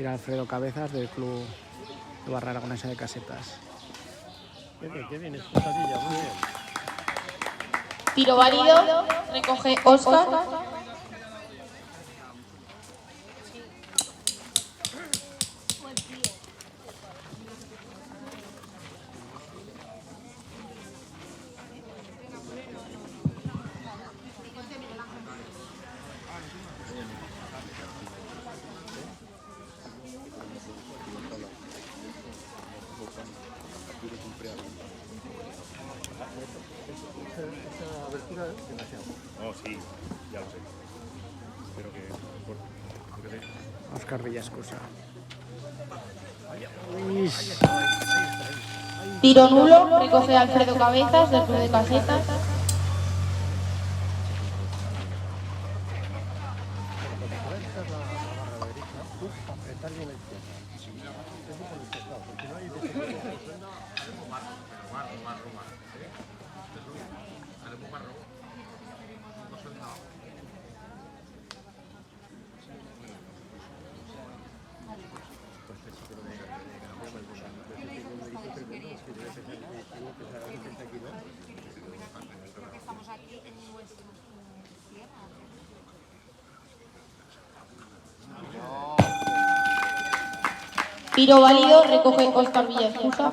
Tira Alfredo Cabezas del Club de Barra Aragonesa de Casetas. Qué bien, es pasadilla, muy bien. Tiro válido, recoge Óscar. Esa abertura es demasiado. Oh, sí, ya lo sé. Espero que... Óscar Villascusa. Tiro nulo, recoge Alfredo Cabezas del Club de Casetas. Apretar bien la izquierda. Eso por el costado, porque no hay desequilibrio. Tiro válido, recoge Óscar Villascusa.